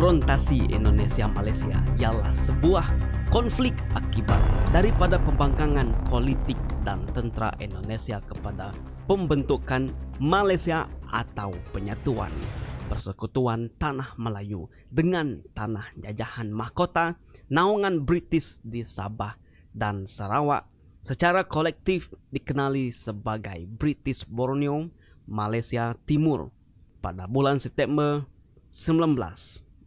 konfrontasi Indonesia-Malaysia ialah sebuah konflik akibat daripada pembangkangan politik dan tentera Indonesia kepada pembentukan Malaysia atau penyatuan Persekutuan Tanah Melayu dengan tanah jajahan mahkota naungan British di Sabah dan Sarawak secara kolektif dikenali sebagai British Borneo, Malaysia Timur pada bulan September 1963.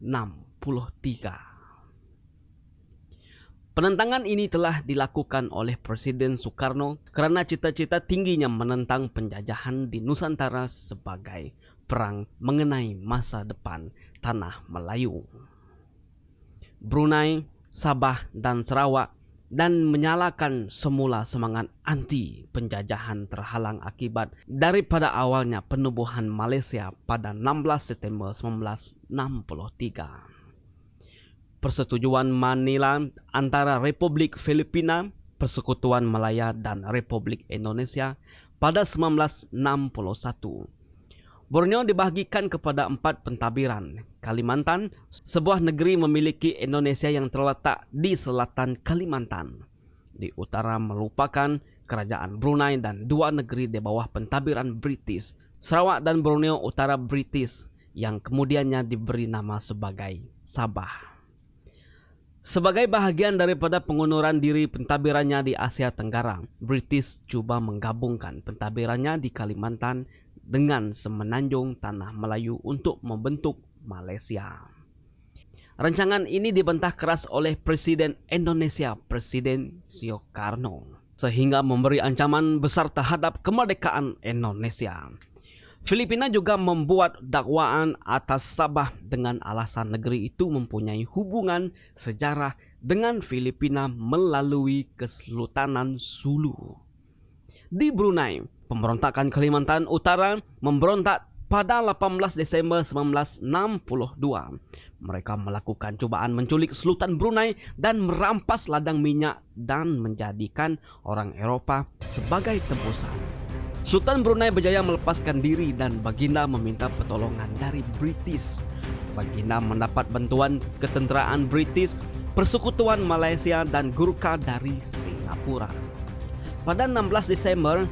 Penentangan ini telah dilakukan oleh Presiden Soekarno kerana cita-cita tingginya menentang penjajahan di Nusantara sebagai perang mengenai masa depan Tanah Melayu. Brunei, Sabah dan Sarawak dan menyalakan semula semangat anti penjajahan terhalang akibat daripada awalnya penubuhan Malaysia pada 16 September 1963. Persetujuan Manila antara Republik Filipina, Persekutuan Malaya dan Republik Indonesia pada 1961. Borneo dibahagikan kepada 4 pentadbiran. Kalimantan, sebuah negeri memiliki Indonesia yang terletak di selatan Kalimantan. Di utara merupakan Kerajaan Brunei dan 2 negeri di bawah pentadbiran British, Sarawak dan Borneo Utara British yang kemudiannya diberi nama sebagai Sabah. Sebagai bahagian daripada pengunduran diri pentadbirannya di Asia Tenggara, British cuba menggabungkan pentadbirannya di Kalimantan dengan semenanjung Tanah Melayu untuk membentuk Malaysia. Rancangan ini dibantah keras oleh Presiden Indonesia, Presiden Soekarno, sehingga memberi ancaman besar terhadap kemerdekaan Indonesia. Filipina juga membuat dakwaan atas Sabah dengan alasan negeri itu mempunyai hubungan sejarah dengan Filipina melalui Kesultanan Sulu. Di Brunei, pemberontakan Kalimantan Utara memberontak pada 18 Desember 1962. Mereka melakukan cubaan menculik Sultan Brunei dan merampas ladang minyak dan menjadikan orang Eropah sebagai tebusan. Sultan Brunei berjaya melepaskan diri dan Baginda meminta pertolongan dari British. Baginda mendapat bantuan ketenteraan British, Persekutuan Malaysia dan Gurkha dari Singapura. Pada 16 Desember,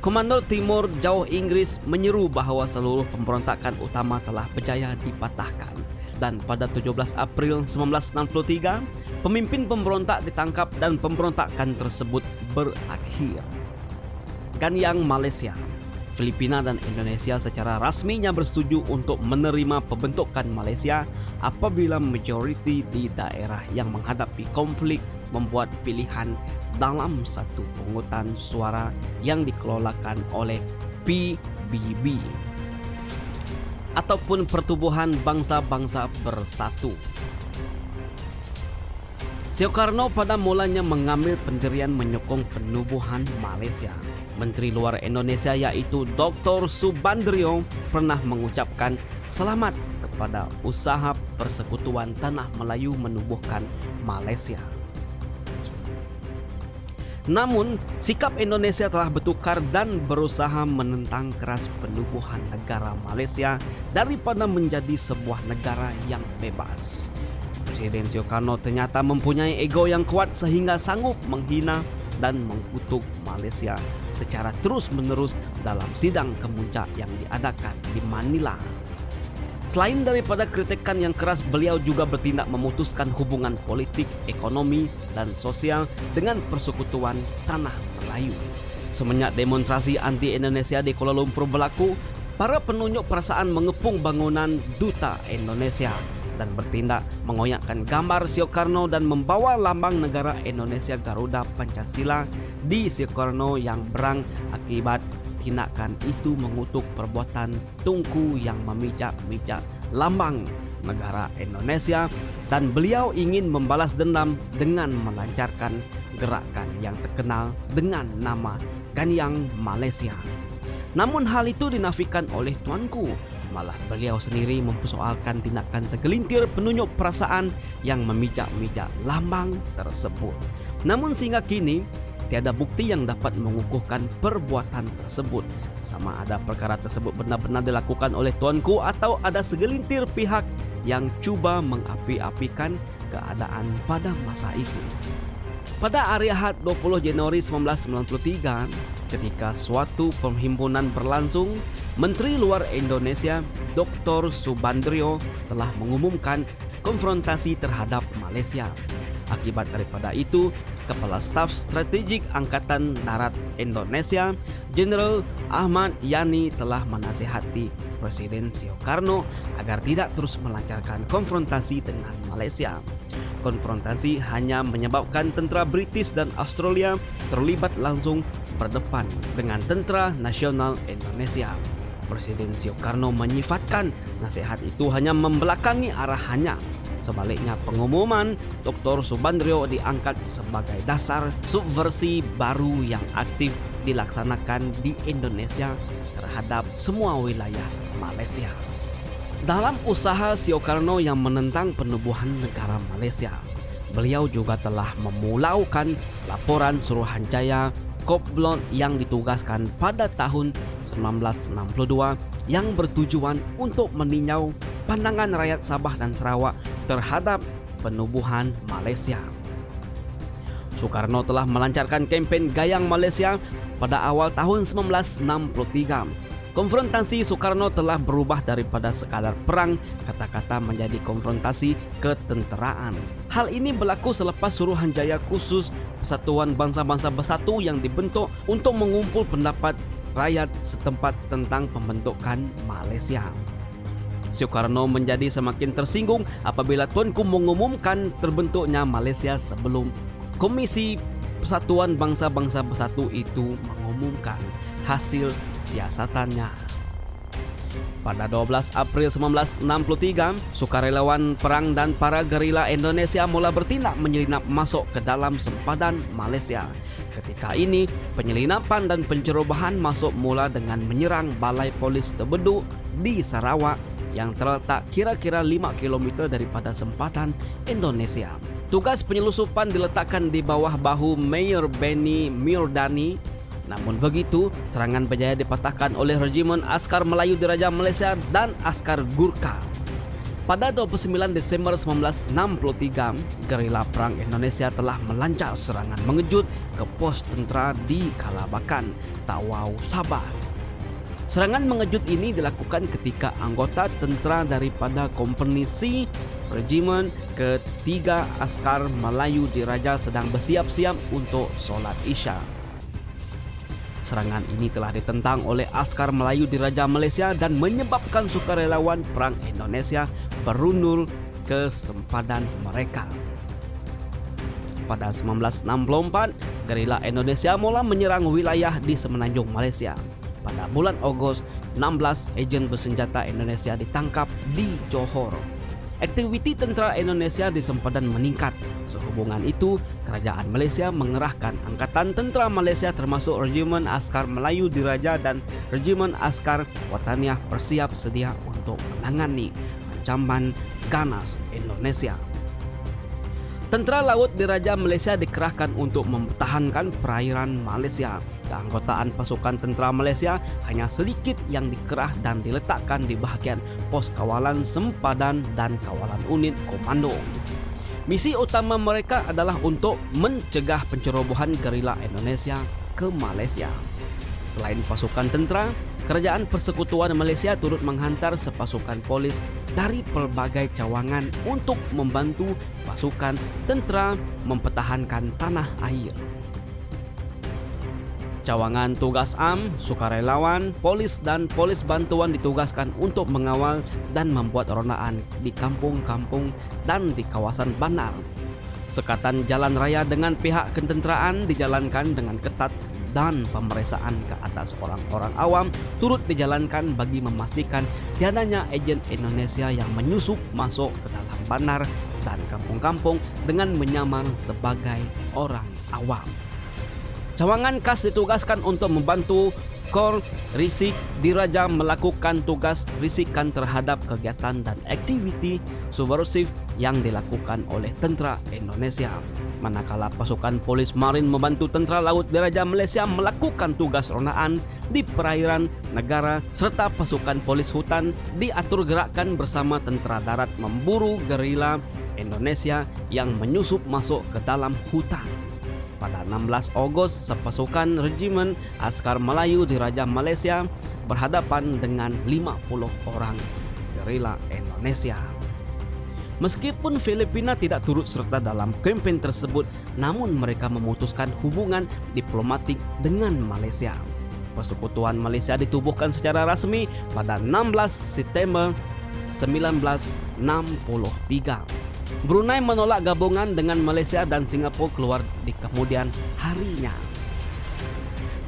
Komando Timur Jauh Inggris menyeru bahawa seluruh pemberontakan utama telah berjaya dipatahkan. Dan pada 17 April 1963, pemimpin pemberontak ditangkap dan pemberontakan tersebut berakhir. Ganyang Malaysia, Filipina dan Indonesia secara rasminya bersetuju untuk menerima pembentukan Malaysia apabila majoriti di daerah yang menghadapi konflik membuat pilihan dalam satu pungutan suara yang dikelolakan oleh PBB ataupun Pertubuhan Bangsa-Bangsa Bersatu. Soekarno pada mulanya mengambil pendirian menyokong penubuhan Malaysia. Menteri Luar Indonesia yaitu Dr. Subandrio pernah mengucapkan selamat kepada usaha Persekutuan Tanah Melayu menubuhkan Malaysia. Namun, sikap Indonesia telah bertukar dan berusaha menentang keras penubuhan negara Malaysia daripada menjadi sebuah negara yang bebas. Presiden Soekarno ternyata mempunyai ego yang kuat sehingga sanggup menghina dan mengutuk Malaysia secara terus-menerus dalam sidang kemuncak yang diadakan di Manila. Selain daripada kritikan yang keras, beliau juga bertindak memutuskan hubungan politik, ekonomi dan sosial dengan Persekutuan Tanah Melayu. Semenjak demonstrasi anti-Indonesia di Kuala Lumpur berlaku, para penunjuk perasaan mengepung bangunan Duta Indonesia dan bertindak mengoyakkan gambar Soekarno dan membawa lambang negara Indonesia Garuda Pancasila di Soekarno yang berang. Akibat tindakan itu mengutuk perbuatan Tunku yang memijak-mijak lambang negara Indonesia dan beliau ingin membalas dendam dengan melancarkan gerakan yang terkenal dengan nama Ganyang Malaysia. Namun hal itu dinafikan oleh Tuanku. Malah beliau sendiri mempersoalkan tindakan segelintir penunjuk perasaan yang memijak-mijak lambang tersebut. Namun sehingga kini tiada bukti yang dapat mengukuhkan perbuatan tersebut. Sama ada perkara tersebut benar-benar dilakukan oleh Tuanku atau ada segelintir pihak yang cuba mengapi-apikan keadaan pada masa itu. Pada hari Ahad 20 Januari 1993, ketika suatu perhimpunan berlangsung, Menteri Luar Indonesia Dr. Subandrio telah mengumumkan konfrontasi terhadap Malaysia. Akibat daripada itu, Kepala Staf Strategik Angkatan Darat Indonesia, Jenderal Ahmad Yani telah menasihati Presiden Soekarno agar tidak terus melancarkan konfrontasi dengan Malaysia. Konfrontasi hanya menyebabkan tentera British dan Australia terlibat langsung berdepan dengan Tentera Nasional Indonesia. Presiden Soekarno menyifatkan nasihat itu hanya membelakangi arahannya. Sebaliknya, pengumuman Dr. Subandrio diangkat sebagai dasar subversi baru yang aktif dilaksanakan di Indonesia terhadap semua wilayah Malaysia. Dalam usaha Soekarno yang menentang penubuhan negara Malaysia, beliau juga telah memulaukan laporan Suruhanjaya Koblon yang ditugaskan pada tahun 1962 yang bertujuan untuk meninjau pandangan rakyat Sabah dan Sarawak terhadap penubuhan Malaysia. Soekarno telah melancarkan kempen Gayang Malaysia pada awal tahun 1963. Konfrontasi Soekarno telah berubah daripada sekadar perang kata-kata menjadi konfrontasi ketenteraan. Hal ini berlaku selepas Suruhanjaya Khusus Persatuan Bangsa-Bangsa Bersatu yang dibentuk untuk mengumpul pendapat rakyat setempat tentang pembentukan Malaysia. Soekarno menjadi semakin tersinggung apabila Tunku mengumumkan terbentuknya Malaysia sebelum Komisi Persatuan Bangsa-Bangsa Bersatu itu mengumumkan hasil siasatannya. Pada 12 April 1963, sukarelawan perang dan para gerila Indonesia mula bertindak menyelinap masuk ke dalam sempadan Malaysia. Ketika ini, penyelinapan dan pencerobohan masuk mula dengan menyerang balai polis Tebedu di Sarawak yang terletak kira-kira 5 km daripada sempadan Indonesia. Tugas penyelusupan diletakkan di bawah bahu Mayor Benny Mirdani. Namun begitu, serangan berjaya dipatahkan oleh Regimen Askar Melayu Diraja Malaysia dan Askar Gurkha. Pada 29 Desember 1963, gerila perang Indonesia telah melancar serangan mengejut ke pos tentera di Kalabakan, Tawau, Sabah. Serangan mengejut ini dilakukan ketika anggota tentera daripada Kompeni C Regimen ketiga Askar Melayu Diraja sedang bersiap-siap untuk solat Isya. Serangan ini telah ditentang oleh Askar Melayu Diraja Malaysia dan menyebabkan sukarelawan perang Indonesia berundur ke sempadan mereka. Pada 1964, gerila Indonesia mula menyerang wilayah di semenanjung Malaysia. Pada bulan Ogos, 16 ejen bersenjata Indonesia ditangkap di Johor. Aktiviti tentera Indonesia di sempadan meningkat. Sehubungan itu, kerajaan Malaysia mengerahkan Angkatan Tentera Malaysia termasuk Regimen Askar Melayu Diraja dan Regimen Askar Wataniah bersiap sedia untuk menangani ancaman ganas Indonesia. Tentera Laut Diraja Malaysia dikerahkan untuk mempertahankan perairan Malaysia. Keanggotaan pasukan tentera Malaysia hanya sedikit yang dikerah dan diletakkan di bahagian pos kawalan sempadan dan kawalan unit komando. Misi utama mereka adalah untuk mencegah pencerobohan gerila Indonesia ke Malaysia. Selain pasukan tentera, Kerajaan Persekutuan Malaysia turut menghantar sepasukan polis dari pelbagai cawangan untuk membantu pasukan tentera mempertahankan tanah air. Cawangan tugas am, sukarelawan, polis dan polis bantuan ditugaskan untuk mengawal dan membuat rondaan di kampung-kampung dan di kawasan bandar. Sekatan jalan raya dengan pihak ketenteraan dijalankan dengan ketat dan pemeriksaan ke atas orang-orang awam turut dijalankan bagi memastikan tiadanya ejen Indonesia yang menyusup masuk ke dalam bandar dan kampung-kampung dengan menyamar sebagai orang awam. Cawangan khas ditugaskan untuk membantu Kor Risik Diraja melakukan tugas risikan terhadap kegiatan dan aktiviti subversif yang dilakukan oleh tentera Indonesia. Manakala pasukan polis marin membantu tentera laut Diraja Malaysia melakukan tugas ronaan di perairan negara, serta pasukan polis hutan diatur gerakan bersama tentera darat memburu gerila Indonesia yang menyusup masuk ke dalam hutan. Pada 16 Ogos, sepasukan regimen Askar Melayu Diraja Malaysia berhadapan dengan 50 orang gerila Indonesia. Meskipun Filipina tidak turut serta dalam kempen tersebut, namun mereka memutuskan hubungan diplomatik dengan Malaysia. Persekutuan Malaysia ditubuhkan secara rasmi pada 16 September 1963. Brunei menolak gabungan dengan Malaysia dan Singapura keluar di kemudian harinya.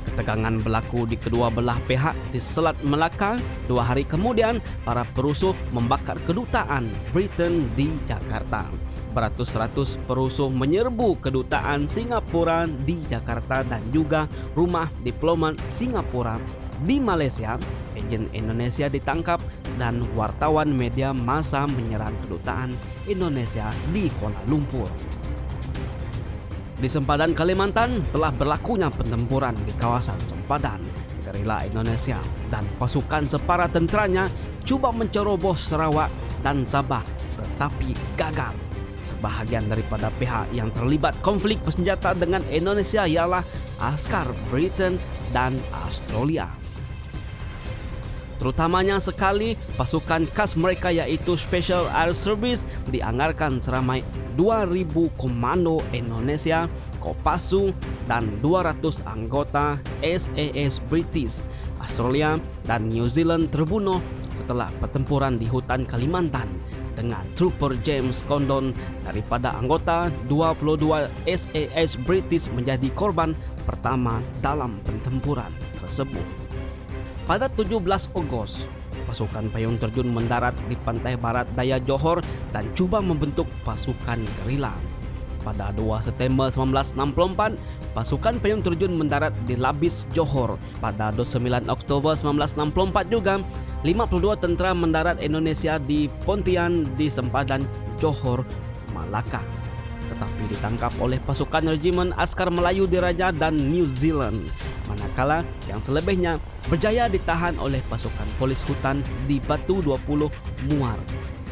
Ketegangan berlaku di kedua belah pihak di Selat Melaka. 2 hari kemudian, para perusuh membakar kedutaan Britain di Jakarta. Beratus-ratus perusuh menyerbu kedutaan Singapura di Jakarta dan juga rumah diplomat Singapura di Malaysia. Agen Indonesia ditangkap dan wartawan media massa menyerang kedutaan Indonesia di Kuala Lumpur. Di sempadan Kalimantan telah berlakunya pertempuran di kawasan sempadan. Gerila Indonesia dan pasukan separa tenteranya cuba mencerobos Sarawak dan Sabah, tetapi gagal. Sebahagian daripada pihak yang terlibat konflik bersenjata dengan Indonesia ialah askar Britain dan Australia. Terutamanya sekali pasukan khas mereka yaitu Special Air Service dianggarkan seramai 2.000 komando Indonesia, Kopassu, dan 200 anggota SAS British, Australia, dan New Zealand terbunuh setelah pertempuran di hutan Kalimantan dengan Trooper James Condon daripada anggota 22 SAS British menjadi korban pertama dalam pertempuran tersebut. Pada 17 Ogos, pasukan payung terjun mendarat di pantai barat daya Johor dan cuba membentuk pasukan gerila. Pada 2 September 1964, pasukan payung terjun mendarat di Labis Johor. Pada 29 Oktober 1964 juga, 52 tentera mendarat Indonesia di Pontian di sempadan Johor, Malaka, tetapi ditangkap oleh pasukan regimen Askar Melayu Diraja dan New Zealand. Manakala yang selebihnya berjaya ditahan oleh pasukan polis hutan di Batu 20 Muar,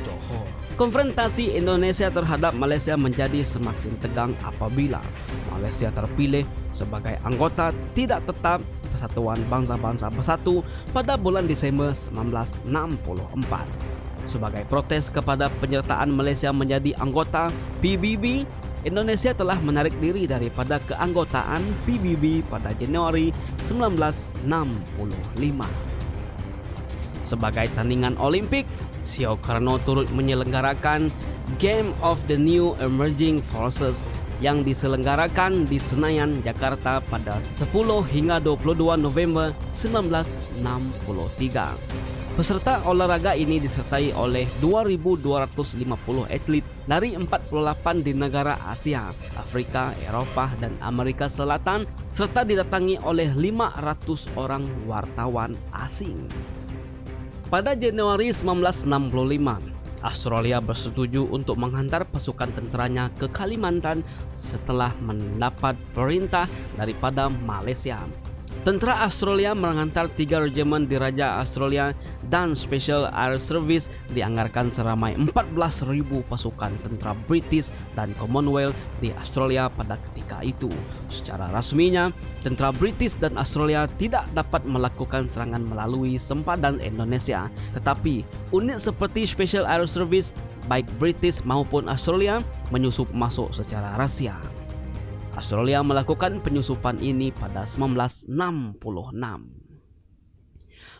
Johor. Konfrontasi Indonesia terhadap Malaysia menjadi semakin tegang apabila Malaysia terpilih sebagai anggota tidak tetap Persatuan Bangsa-Bangsa Bersatu pada bulan Disember 1964. Sebagai protes kepada penyertaan Malaysia menjadi anggota PBB, Indonesia telah menarik diri daripada keanggotaan PBB pada Januari 1965. Sebagai tandingan Olimpik, Sio Karno turut menyelenggarakan Game of the New Emerging Forces yang diselenggarakan di Senayan, Jakarta pada 10 hingga 22 November 1963. Peserta olahraga ini disertai oleh 2.250 atlet dari 48 di negara Asia, Afrika, Eropah, dan Amerika Selatan, serta didatangi oleh 500 orang wartawan asing. Pada Januari 1965, Australia bersetuju untuk menghantar pasukan tenteranya ke Kalimantan setelah mendapat perintah daripada Malaysia. Tentera Australia menghantar 3 regimen Diraja Australia dan Special Air Service dianggarkan seramai 14.000 pasukan tentera British dan Commonwealth di Australia pada ketika itu. Secara rasminya, tentera British dan Australia tidak dapat melakukan serangan melalui sempadan Indonesia, tetapi unit seperti Special Air Service baik British maupun Australia menyusup masuk secara rahsia. Australia melakukan penyusupan ini pada 1966.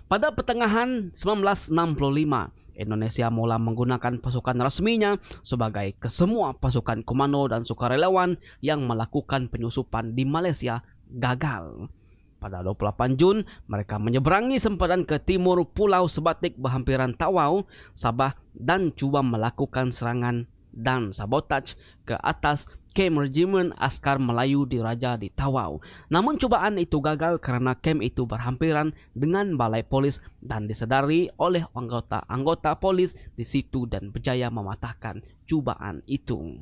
Pada pertengahan 1965, Indonesia mula menggunakan pasukan resminya sebagai kesemua pasukan komando dan sukarelawan yang melakukan penyusupan di Malaysia gagal. Pada 28 Jun, mereka menyeberangi sempadan ke timur Pulau Sebatik berhampiran Tawau, Sabah dan cuba melakukan serangan dan sabotaj ke atas kem regimen askar Melayu diraja di Tawau. Namun cubaan itu gagal karena kem itu berhampiran dengan balai polis dan disedari oleh anggota polis di situ dan berjaya mematahkan cubaan itu.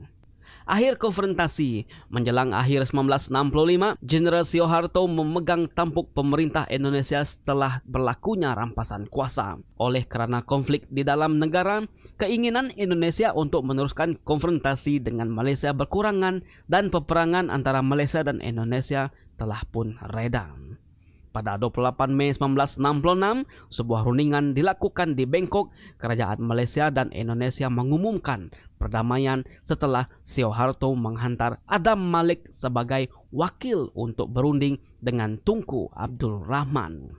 Akhir konfrontasi. Menjelang akhir 1965, Jenderal Soeharto memegang tampuk pemerintah Indonesia setelah berlakunya rampasan kuasa. Oleh kerana konflik di dalam negara, keinginan Indonesia untuk meneruskan konfrontasi dengan Malaysia berkurangan dan peperangan antara Malaysia dan Indonesia telah pun reda. Pada 28 Mei 1966, sebuah rundingan dilakukan di Bangkok. Kerajaan Malaysia dan Indonesia mengumumkan perdamaian setelah Soeharto menghantar Adam Malik sebagai wakil untuk berunding dengan Tunku Abdul Rahman.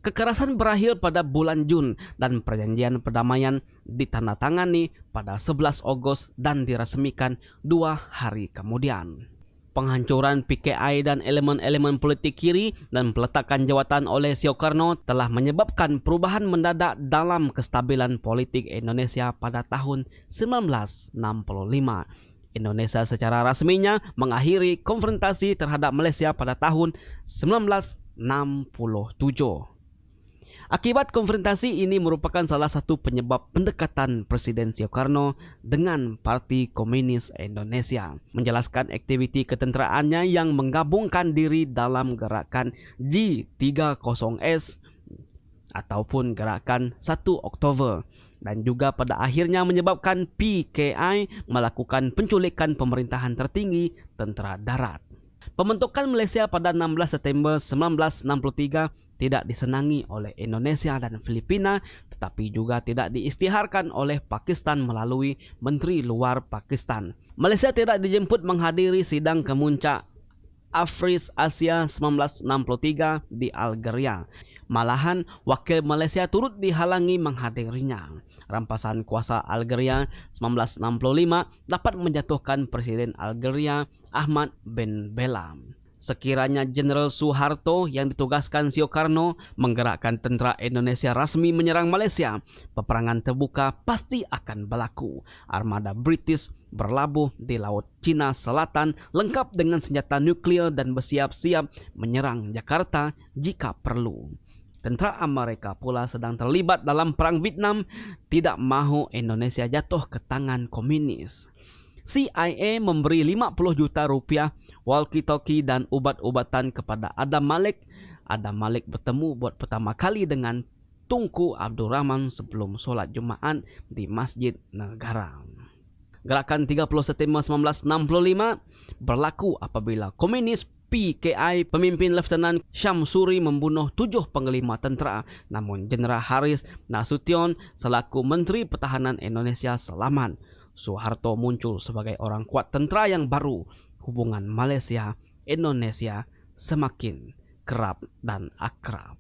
Kekerasan berakhir pada bulan Jun dan perjanjian perdamaian ditandatangani pada 11 Ogos dan diresmikan 2 hari kemudian. Penghancuran PKI dan elemen-elemen politik kiri dan peletakan jawatan oleh Soekarno telah menyebabkan perubahan mendadak dalam kestabilan politik Indonesia pada tahun 1965. Indonesia secara rasminya mengakhiri konfrontasi terhadap Malaysia pada tahun 1967. Akibat konfrontasi ini merupakan salah satu penyebab pendekatan Presiden Soekarno dengan Parti Komunis Indonesia, menjelaskan aktiviti ketenteraannya yang menggabungkan diri dalam gerakan G30S ataupun gerakan 1 Oktober, dan juga pada akhirnya menyebabkan PKI melakukan penculikan pemerintahan tertinggi tentera darat. Pembentukan Malaysia pada 16 September 1963 tidak disenangi oleh Indonesia dan Filipina, tetapi juga tidak diisytiharkan oleh Pakistan melalui Menteri Luar Pakistan. Malaysia tidak dijemput menghadiri sidang kemuncak Afris Asia 1963 di Algeria. Malahan, wakil Malaysia turut dihalangi menghadirinya. Rampasan kuasa Algeria 1965 dapat menjatuhkan Presiden Algeria Ahmad bin Bella. Sekiranya Jenderal Soeharto yang ditugaskan Soekarno menggerakkan tentera Indonesia rasmi menyerang Malaysia, peperangan terbuka pasti akan berlaku. Armada British berlabuh di Laut Cina Selatan lengkap dengan senjata nuklear dan bersiap-siap menyerang Jakarta jika perlu. Tentera Amerika pula sedang terlibat dalam Perang Vietnam, tidak mahu Indonesia jatuh ke tangan komunis. CIA memberi 50 juta rupiah, walkie-talkie dan ubat-ubatan kepada Adam Malik. Adam Malik bertemu buat pertama kali dengan Tunku Abdul Rahman sebelum solat Jumaat di Masjid Negara. Gerakan 30 September 1965 berlaku apabila komunis PKI pemimpin Lieutenant Syamsuri membunuh 7 panglima tentera, namun Jeneral Haris Nasution selaku Menteri Pertahanan Indonesia selamat. Soeharto muncul sebagai orang kuat tentera yang baru. Hubungan Malaysia-Indonesia semakin kerap dan akrab.